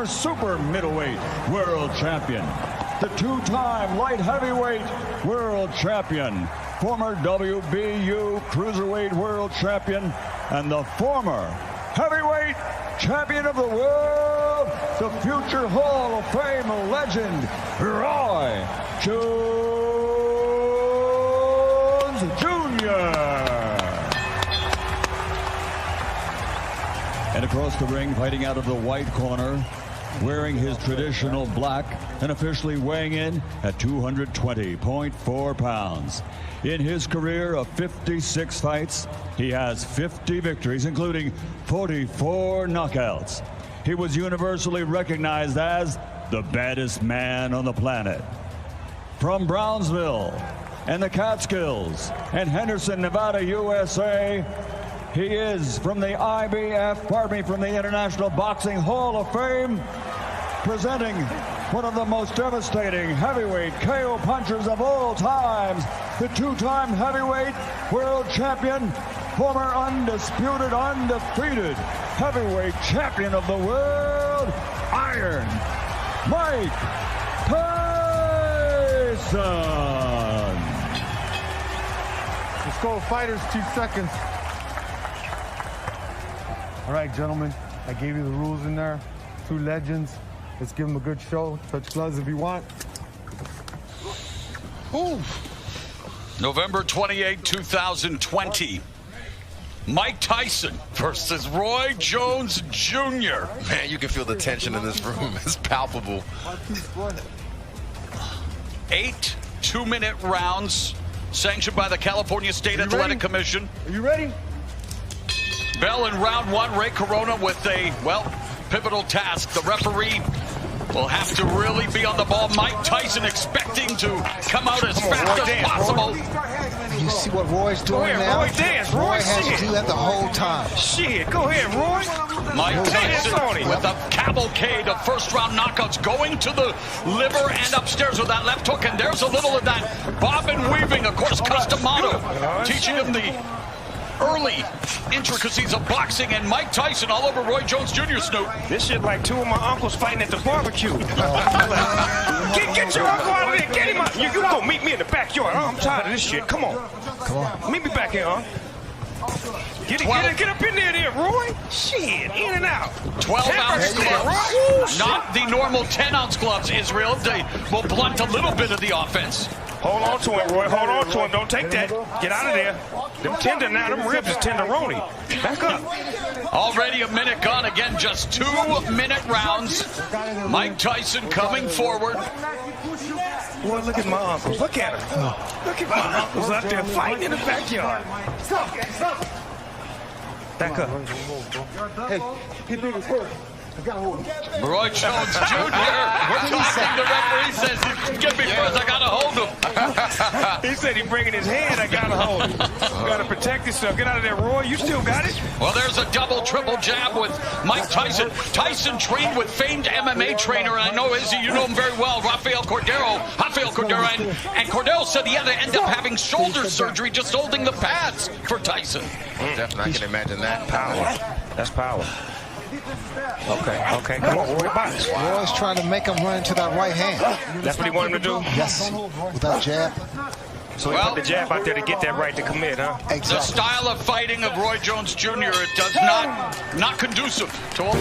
former super middleweight world champion, the two-time light heavyweight world champion, former WBU cruiserweight world champion, and the former heavyweight champion of the world, the future Hall of Fame legend, Roy Jones Jr. And across the ring, fighting out of the white corner, wearing his traditional black and officially weighing in at 220.4 pounds. In his career of 56 fights, he has 50 victories, including 44 knockouts. He was universally recognized as the baddest man on the planet. From Brownsville and the Catskills and Henderson, Nevada, USA, he is from the from the International Boxing Hall of Fame, presenting one of the most devastating heavyweight KO punchers of all times, the two-time heavyweight world champion, former undisputed, undefeated heavyweight champion of the world, Iron Mike Tyson. Let's go, fighters, 2 seconds. All right, gentlemen, I gave you the rules in there. 2 legends. Let's give them a good show. Touch gloves if you want. Ooh. November 28, 2020. Mike Tyson versus Roy Jones Jr. Man, you can feel the tension in this room. It's palpable. 8 2-minute rounds sanctioned by the California State Athletic Commission. Are you ready? Bell in round 1, Ray Corona with a, well, pivotal task. The referee will have to really be on the ball. Mike Tyson expecting to come out as fast as possible. You see what Roy's doing now? Roy dance. Roy has to do that the whole time. Shit, go ahead, Roy. Mike Tyson with a cavalcade of first-round knockouts going to the liver and upstairs with that left hook. And there's a little of that bobbin weaving, of course, Customato, teaching him the early intricacies of boxing, and Mike Tyson all over Roy Jones Jr. Snoop. This shit like 2 of my uncles fighting at the barbecue. Get your uncle out of there. Get him out. You go meet me in the backyard. I'm tired of this shit. Come on. Meet me back here, huh? Get up in there, Roy. Shit, in and out. 12-ounce gloves. Not the normal 10-ounce gloves, Israel. They will blunt a little bit of the offense. Hold on to him, Roy. Hold on to him. Don't take that. Get out of there. Them tender now. Them ribs is tenderoni. Back up. Already a minute gone. Again, just 2-minute rounds. Mike Tyson coming forward. Boy, look at my uncles. Look at him. Look at my uncles out there fighting in the backyard. Stop. Back up. Hey, hit me first. Roy Jones Jr. We're talking. The referee says, "Get me first. I gotta hold him." He said he's bringing his hand. I gotta hold him. You gotta protect yourself. Get out of there, Roy. You still got it. Well, there's a double, triple jab with Mike Tyson. Tyson trained with famed MMA trainer, and I know, Izzy, you know him very well, Rafael Cordero. And Cordero said he had to end up having shoulder surgery just holding the pads for Tyson. Definitely, I can imagine that. Power. That's power. Okay. Come on, Roy. Box. Roy's trying to make him run into that right hand. That's what he wanted him to do? Yes, with that jab. So he put the jab out there to get that right to commit, huh? Exactly. The style of fighting of Roy Jones Jr., it does not conducive to all.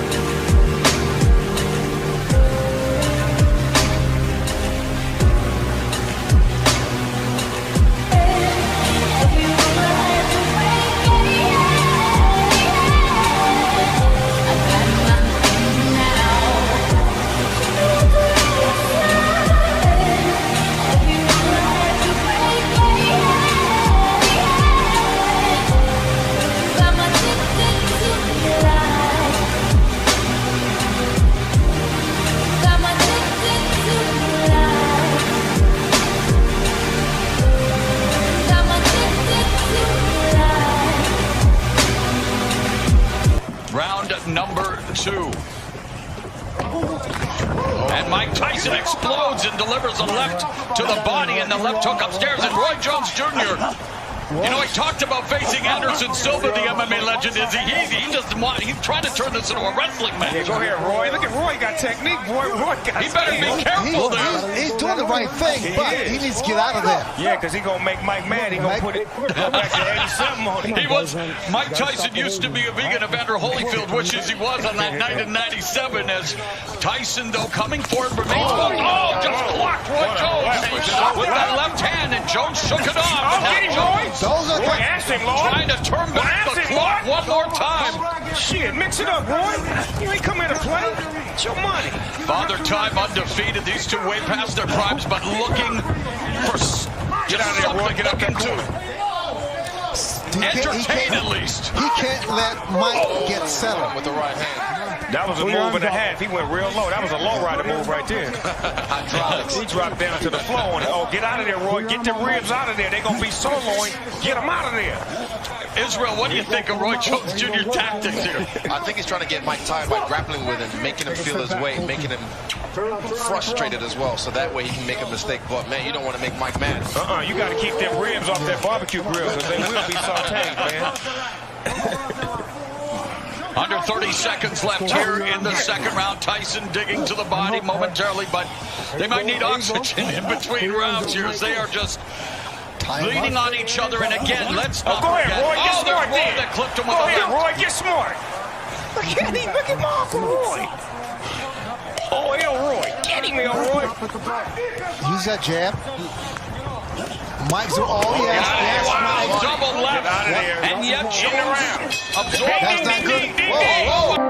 Number 2. And Mike Tyson explodes and delivers a left to the body and the left hook upstairs. And Roy Jones Jr. You know, he talked about facing Anderson Silva, the MMA legend. He doesn't want. He's trying to turn this into a wrestling match. Yeah, go ahead, Roy. Look at Roy got technique. Roy got. He better be careful there. He's doing the right thing, but he needs to get out of there. Yeah, because he's going to make Mike mad. He's going to put it go back to 87 on it. Mike Tyson used to be a vegan Evander Holyfield, which is he was on that night in '97. As Tyson, though, coming forward, remains just blocked Roy Jones with that left hand, and Jones shook it off. Oh, get him, Roy. Roy ask him, Lord. Trying to turn back the clock one more time. Shit, mix it up, Roy. You ain't come here to play. It's your money. Father Time undefeated. These two way past their primes, but looking for Get out of there, Roy. Get up that court. Entertain at least. He can't let Mike get settled with the right hand. That was a move and a half. He went real low. That was a low rider move right there. Hydraulics. He dropped down to the floor on it. Oh, get out of there, Roy. Get the ribs out of there. They're going to be soloing. Get them out of there. Israel, what do you think of Roy Jones Jr. tactics here? I think he's trying to get Mike tired by grappling with him, making him feel his weight, making him frustrated as well, so that way he can make a mistake. But, man, you don't want to make Mike mad. You got to keep them ribs off that barbecue grill, because they will be sauteed, man. Under 30 seconds left here in the second round. Tyson digging to the body momentarily, but they might need oxygen in between rounds here as they are just leaning on each other. And again, let's not go ahead, forget. Roy, get smart Roy there. that clipped him with Go a ahead, left. Roy, get smart. Look at him. Look at my Uncle Roy. Oh, Elroy. Get him, Elroy. Use that jab. Mike's yes, Wow, double left. Get out of there. And yet Jones absorbed. That's not good. Whoa.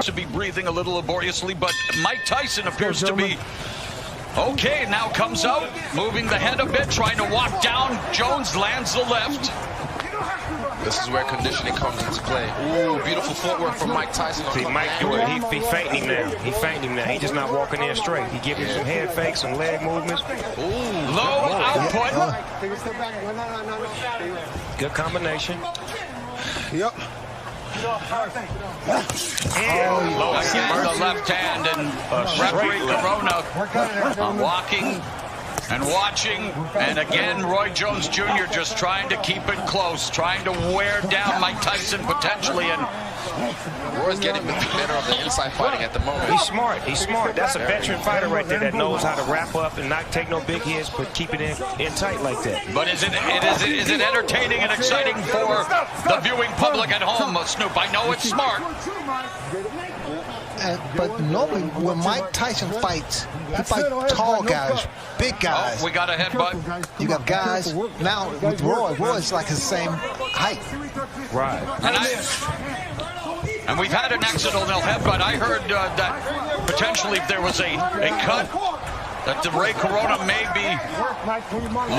To be breathing a little laboriously, but Mike Tyson appears to be okay. Now comes out, moving the head a bit, trying to walk down. Jones lands the left. This is where conditioning comes into play. Ooh, beautiful footwork from Mike Tyson. See, Mike doing it. He fainting him now. He fainting him now. He just not walking in straight. He giving some head fakes, some leg movements. Ooh, low output. Good combination. Yep. Low again, the left hand, and referee Corona walking and watching, and again Roy Jones Jr. just trying to keep it close, trying to wear down Mike Tyson potentially, and Roy's getting the better of the inside fighting at the moment. He's smart. He's smart. That's a veteran fighter right there that knows how to wrap up and not take no big hits, but keep it in tight like that. But is it entertaining and exciting for the viewing public at home, Snoop? I know it's smart. But normally when Mike Tyson fights, he fights tall guys, big guys. Oh, we got a headbutt. You got guys now with Roy's like his same height. Right. And we've had an accidental headbutt. I heard that potentially if there was a cut, that the Ray Corona may be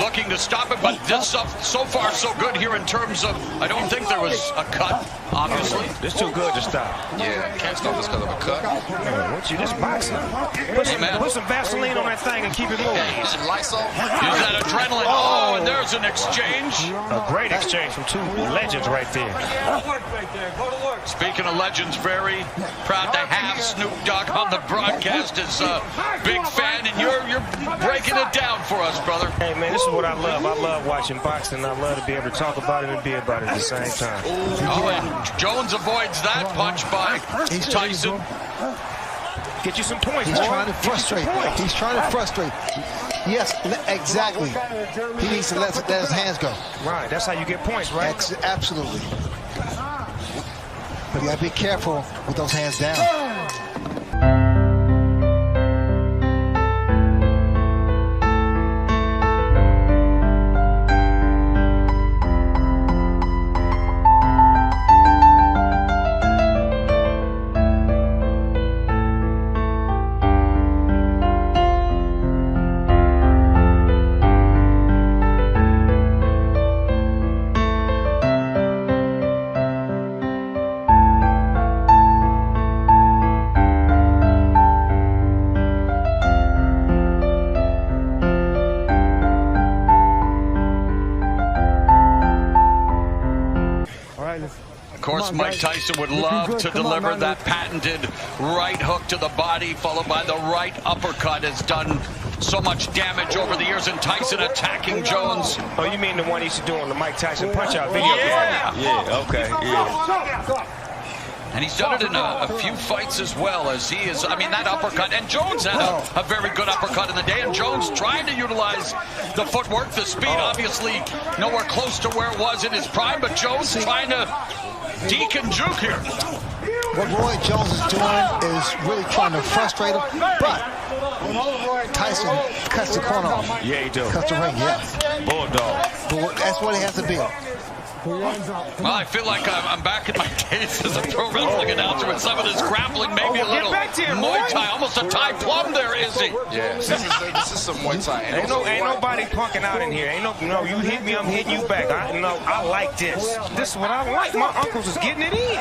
looking to stop it, but this so far so good here in terms of, I don't think there was a cut, obviously. This too good to stop. Yeah, can't stop this because of a cut. Once you just boxing. Put some Vaseline on that thing and keep it moving. Use some Lysol. Use that adrenaline. Oh, and there's an exchange. A great exchange from two legends right there. Speaking of legends, very proud to have Snoop Dogg on the broadcast as a big fan, and you're breaking it down for us, brother. Hey, man, this is what I love. I love watching boxing. I love to be able to talk about it and be about it at the same time. Oh, and Jones avoids that punch by Tyson. Get you some points. He's trying to frustrate. He's trying to frustrate. Yes, exactly. He needs to let his hands go. Right, that's how you get points, right? Absolutely. But you gotta be careful with those hands down. course, Mike Tyson would love to deliver that patented right hook to the body, followed by the right uppercut. Has done so much damage over the years, and Tyson attacking Jones. Oh, you mean the one he used to do on the Mike Tyson punch-out video? Yeah. Yeah, okay, yeah. And he's done it in a few fights as well, as he is, I mean, that uppercut. And Jones had a very good uppercut in the day, and Jones trying to utilize the footwork, the speed, obviously nowhere close to where it was in his prime, but Jones trying to deke and juke here. What Roy Jones is doing is really trying to frustrate him, but Tyson cuts the corner off. Yeah, he does. Cuts the ring, yeah. Bulldog. But that's what he has to be. Well, I feel like I'm back in my days as a pro wrestling announcer with some of this grappling, maybe a little Muay Thai, almost a Thai plum there, Izzy. Yeah, this is some Muay Thai. Ain't nobody punking out in here. Ain't no, you hit me, I'm hitting you back. I like this. This is what I like. My uncles is getting it in.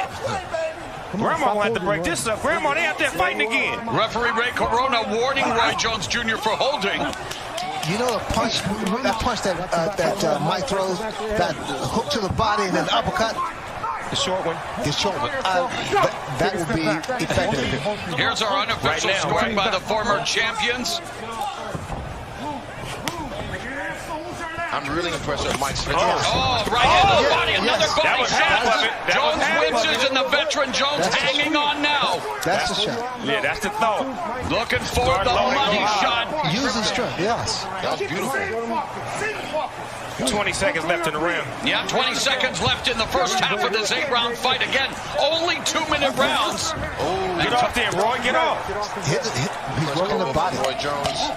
Grandma will have to break this up. Grandma, they out there fighting again. Referee Ray Corona warning Roy Jones Jr. for holding. You know the punch, that Mike throws, that hook to the body and then the uppercut. The short one. The short one. That would be effective. Here's our unofficial scoring by the former champions. I'm really impressed with Mike's finish. Oh, right in the body, another body shot. Jones winces, and the veteran Jones hanging on now. That's the shot. Yeah, that's the thought. Looking for the money shot. Using strength, yes. That was beautiful. 20 seconds left in the round. Yeah, 20 seconds left in the first half of this 8-round fight. Again, only 2-minute rounds. Oh, get off there, Roy, get off. He's working the body. Roy Jones.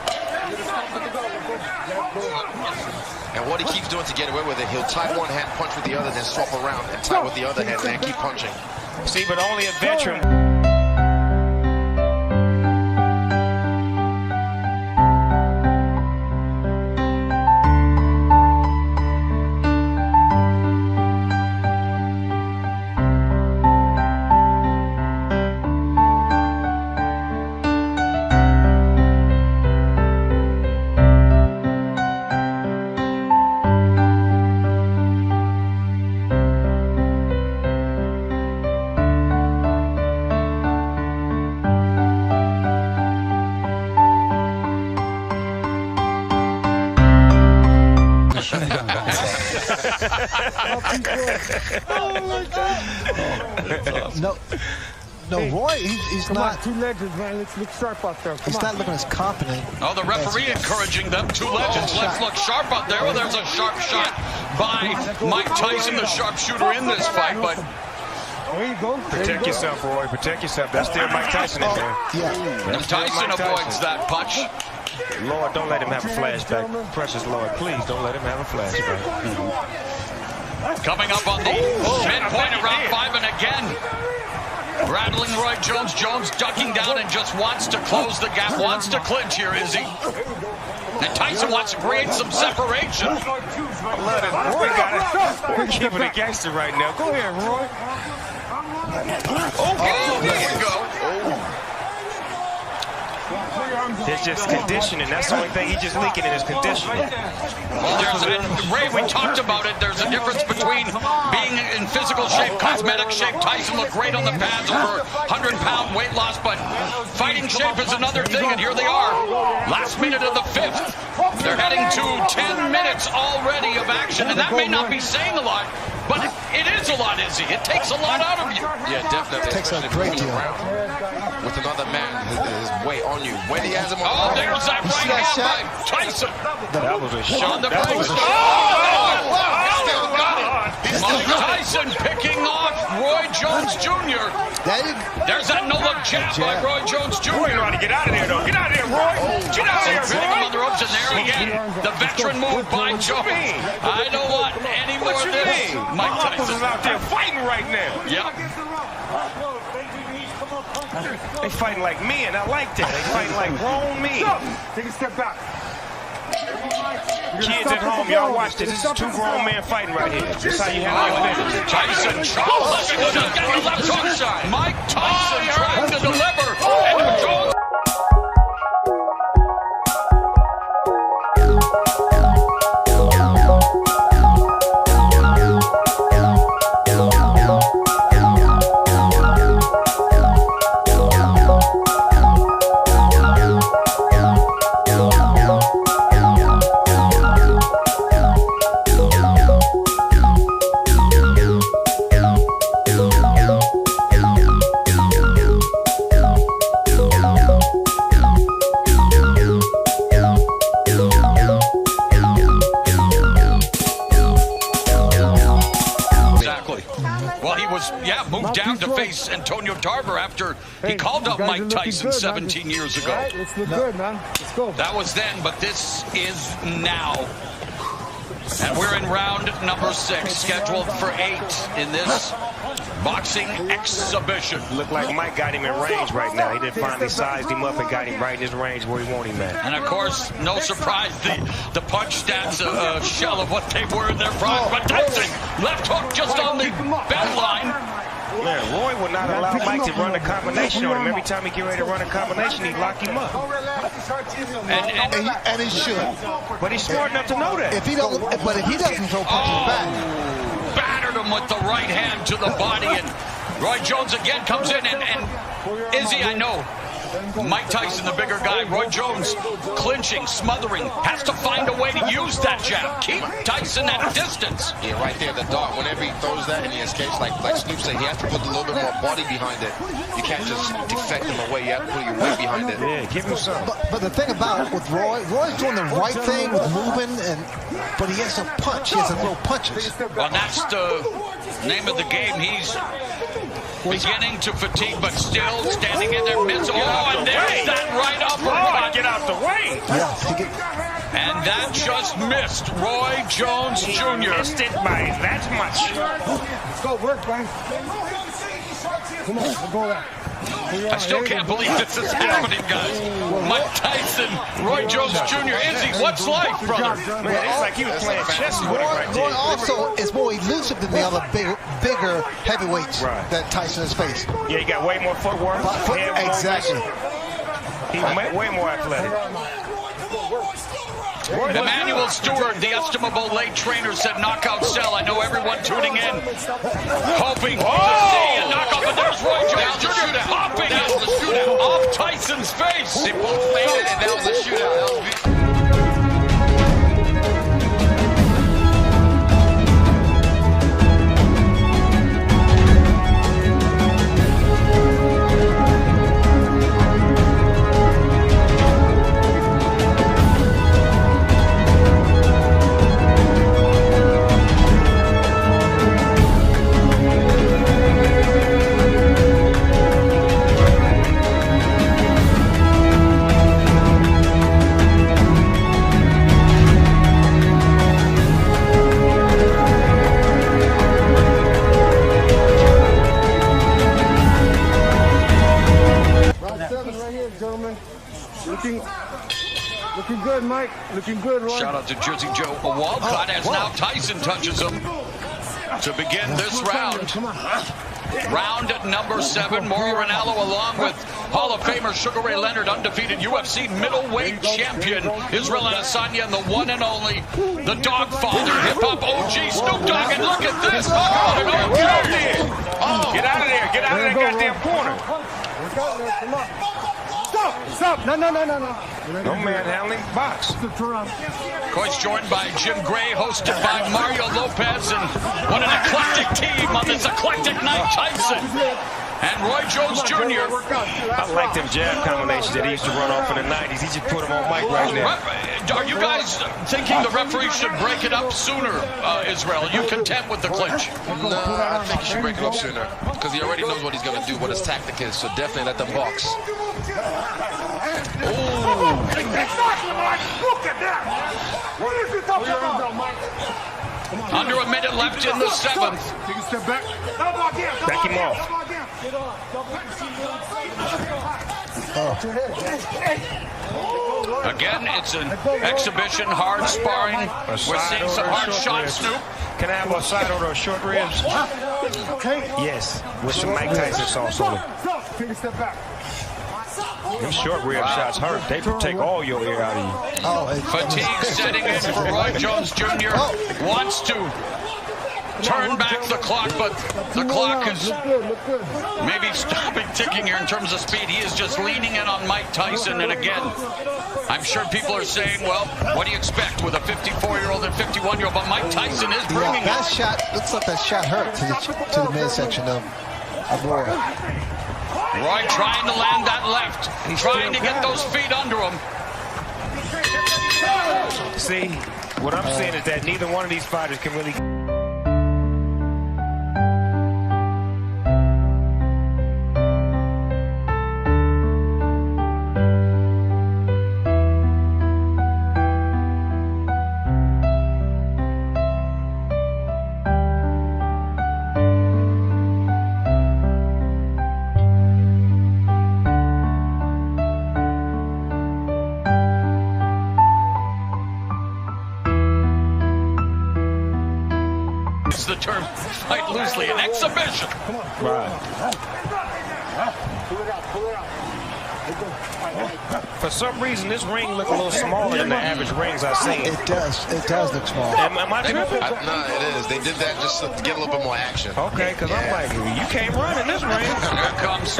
And what he keeps doing to get away with it, he'll tie one hand, punch with the other, then swap around and tie with the other hand, and keep punching. See, but only a veteran. No, Roy, he's not. Two legends, man. Let's look sharp out there. He's not looking as confident. Oh, the referee encouraging them. Two legends. Let's look sharp out there. Well, there's a sharp shot by Mike Tyson, the sharpshooter in this fight, but there you go. Protect yourself, Roy. Protect yourself. That's still Mike Tyson in there. Yeah. and Tyson avoids that punch. Lord, don't let him have a flashback. Precious Lord, please don't let him have a flashback. Coming up on the midpoint of round 5, and again, rattling Roy Jones. Jones ducking down and just wants to close the gap, wants to clinch here, is he? And Tyson wants to create some separation. Love it. Roy got it. We're keeping it gangster right now. Go ahead, Roy. Oh, there we go. It's just conditioning. That's the only thing he's just leaking in his conditioning. Well, Ray, we talked about it. There's a difference between being in physical shape, cosmetic shape. Tyson looked great on the pads, over 100-pound weight loss, but fighting shape is another thing, and here they are. Last minute of the 5th. They're heading to 10 minutes already of action, and that may not be saying a lot, but it is a lot, Izzy. It takes a lot out of you. Yeah, definitely. It takes a great deal. With another man his weight on you. When he has him on Oh, there's that right hand by Tyson. That was a shot. That was a shot. Still got it. Mike Tyson picking off Roy Jones Jr. There's that no-look jab by Roy Jones Jr. Roy trying to get out of there, though. Get out of there, Roy. Get out of there, Hitting him on the Roy. ropes, and there again, the veteran move by Jones. I don't want any more What of you this. mean? Mike My uncles is Tyson. out there fighting right now. Yep. They fighting like men. I like that. They fighting like grown men. Take a step back. Kids at home, y'all watch this. This is two grown men fighting right here. This is how you handle your business. Tyson tries to get the left hook. Mike Tyson trying to deliver. And Jones. around to face Antonio Tarver after he called up Mike Tyson 17 years ago. Right, let's look good, man. Let's go. That was then, but this is now. And we're in round number 6, scheduled for 8 in this boxing exhibition. Looked like Mike got him in range right now. He did finally sized him up and got him right in his range where he wanted him at. And of course, no surprise, the punch stats a shell of what they were in their prime. But Tyson, left hook just on the bell line. Man, Roy would not allow Mike to run a combination on him. Every time he get ready to run a combination, he'd lock him up. And he should. But he's smart enough to know that. If he doesn't throw punches back. Battered him with the right hand to the body, and Roy Jones again comes in, and Izzy, I know, Mike Tyson, the bigger guy, Roy Jones clinching, smothering, has to find a way to use that jab. Keep Tyson at distance. Yeah, right there, the dart. Whenever he throws that and he escapes, like Snoop said, he has to put a little bit more body behind it. You can't just defect him away. You have to put your weight behind it. Yeah, give him some. But the thing about it with Roy's doing the right thing with moving, but he has to punch. He has to throw punches. Well, that's the name of the game. He's beginning to fatigue, but still standing in there. And there's that right uppercut. Get out the way. And that just missed Roy Jones Jr. Missed it by that much. Let's go, work, man. Come on, we'll go there. I still can't believe this is happening, guys. Mike Tyson, Roy Jones Jr. Izzy, what's life, brother? Man, it's like he was playing chess with him right Roy there. also is more elusive than the other bigger heavyweights that Tyson has faced. Yeah, he got way more footwork. Exactly. He's way more athletic. Emmanuel Stewart, the estimable late trainer, said knockout cell. I know everyone tuning in, hoping to see a knockout, but there's Roy Jones Jr. hopping off Tyson's face. They both made it, and that was a shootout. Looking good, Mike. Looking good, Roy. Shout out to Jersey Joe. A Walcott as now Tyson touches him to begin this round. Round at number 7. Mauro Ranallo along with Hall of Famer Sugar Ray Leonard, undefeated UFC middleweight champion Israel Adesanya, and the one and only, the Dogfather, hip-hop OG Snoop Dogg. And look at this. Get out of there. Get out of that goddamn corner. Come on. Stop. No. No manhandling, box. Of course, joined by Jim Gray, hosted by Mario Lopez, and what an eclectic team on this eclectic night. Tyson and Roy Jones Jr. I like them jab combinations that he used to run off in the 90s. He just put them on Mike right now. Are you guys thinking the referee should break it up sooner, Israel? Are you content with the clinch? No, I think he should break it up sooner because he already knows what he's going to do, what his tactic is, so definitely let them box. Look at that! What is he talking about, Mike? Under a minute left in the 7th. Take a step back. Back him off. Again, it's an exhibition, hard sparring. We're seeing some hard shots, Snoop. Can I have a side order of short ribs? Yes, with some Mike Tyson sauce on it. Take a step back. Them short rib shots hurt. They take all your air out of you. Fatigue setting in for Roy Jones Jr. Wants to turn back the clock, but the clock is maybe stopping ticking here in terms of speed. He is just leaning in on Mike Tyson, and again, I'm sure people are saying, well, what do you expect with a 54-year-old and 51-year-old? But Mike Tyson is bringing that shot. Looks like that shot hurt to the midsection of Roy. Roy trying to land that left, trying to get those feet under him. See, what I'm saying is that neither one of these fighters can really... use the term fight loosely, an exhibition. Right. For some reason, this ring look a little smaller than the average rings I've seen. It does. It does look small. Am I tripping? No, it is. They did that just to get a little bit more action. Okay, because I'm like, you can't run in this ring. Here comes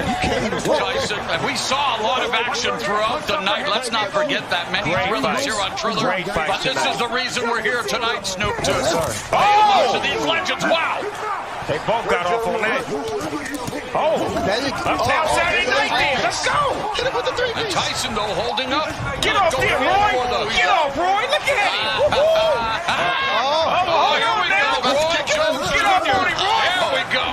Tyson. And we saw a lot of action throughout the night. Let's not forget that. Many Great thrillers fights. here on Triller. Great fights But this tonight. is the reason we're here tonight, Snoop, to Oh! to these legends. Wow! They both got off on that. Oh! Uptown Saturday night then. Let's go! Hit him with the three And piece. Tyson, though, holding up. Get off there, Roy! Get off, Roy! Look at him! Oh, here we go. Roy Jones Get off, Jr. Roy! There we go.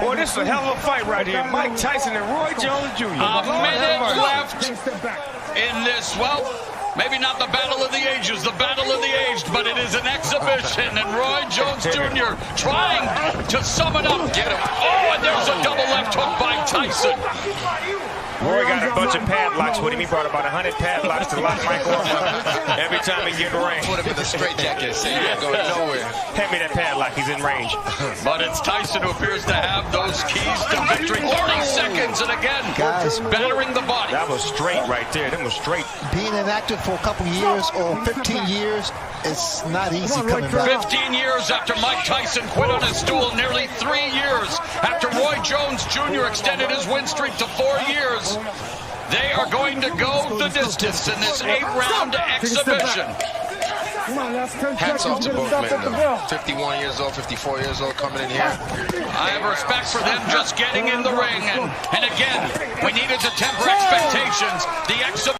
Boy, this is a hell of a fight right here. Mike Tyson and Roy Jones Jr. A minute left in this, well, maybe not the battle of the ages, the battle of the aged, but it is an exhibition, and Roy Jones Jr. trying to sum it up. Get him. Oh, and there's a double left hook by Tyson. Roy got a bunch of padlocks with him. He brought about 100 padlocks to lock Mike up every time he get in the ring. Put him in the straight jacket. Say you ain't going nowhere. Hand me that padlock. He's in range. But it's Tyson who appears to have those keys to victory. 30 seconds, and again, Guys. battering the body. That was straight right there. That was straight. Being inactive for a couple years or 15 years, it's not easy coming back. 15 years after Mike Tyson quit on his stool, nearly 3 years after Roy Jones Jr. extended his win streak to 4 years. They are going to go the distance in this 8-round exhibition. Hats off to both men, though. 51 years old, 54 years old coming in here. I have respect for them just getting in the ring. And again, we needed to temper expectations. The exhibition.